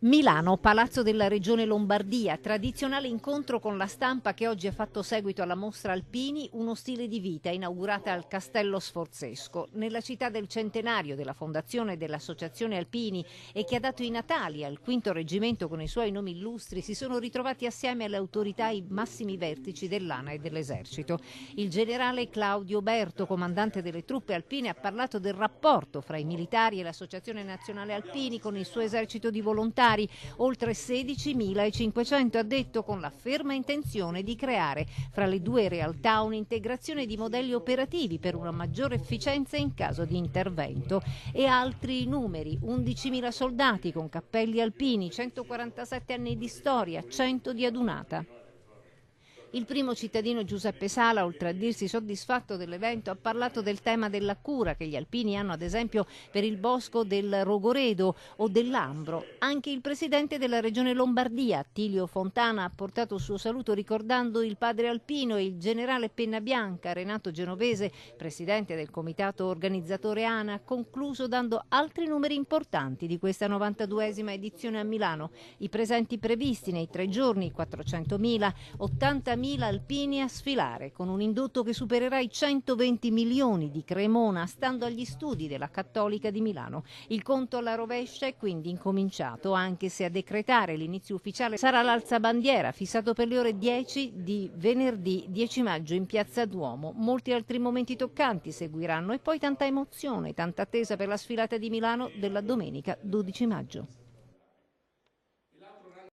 Milano, Palazzo della Regione Lombardia, tradizionale incontro con la stampa che oggi ha fatto seguito alla mostra Alpini, uno stile di vita, inaugurata al Castello Sforzesco, nella città del centenario della fondazione dell'Associazione Alpini e che ha dato i natali al quinto reggimento con i suoi nomi illustri. Si sono ritrovati assieme alle autorità i massimi vertici dell'ANA e dell'Esercito. Il generale Claudio Berto, comandante delle truppe alpine, ha parlato del rapporto fra i militari e l'Associazione Nazionale Alpini con il suo esercito di volontari, oltre 16.500, ha detto, con la ferma intenzione di creare fra le due realtà un'integrazione di modelli operativi per una maggiore efficienza in caso di intervento. E altri numeri: 11.000 soldati con cappelli alpini, 147 anni di storia, 100 di adunata. Il primo cittadino Giuseppe Sala, oltre a dirsi soddisfatto dell'evento, ha parlato del tema della cura che gli alpini hanno ad esempio per il bosco del Rogoredo o dell'Ambro. Anche il presidente della regione Lombardia, Attilio Fontana, ha portato il suo saluto ricordando il padre alpino e il generale Pennabianca. Renato Genovese, presidente del comitato organizzatore ANA, ha concluso dando altri numeri importanti di questa 92esima edizione a Milano. I presenti previsti nei 3 giorni: 400.000, 80.000 alpini a sfilare, con un indotto che supererà i 120 milioni di Cremona, stando agli studi della Cattolica di Milano. Il conto alla rovescia è quindi incominciato, anche se a decretare l'inizio ufficiale sarà l'alzabandiera, fissato per le ore 10 di venerdì 10 maggio in Piazza Duomo. Molti altri momenti toccanti seguiranno e poi tanta emozione, tanta attesa per la sfilata di Milano della domenica 12 maggio.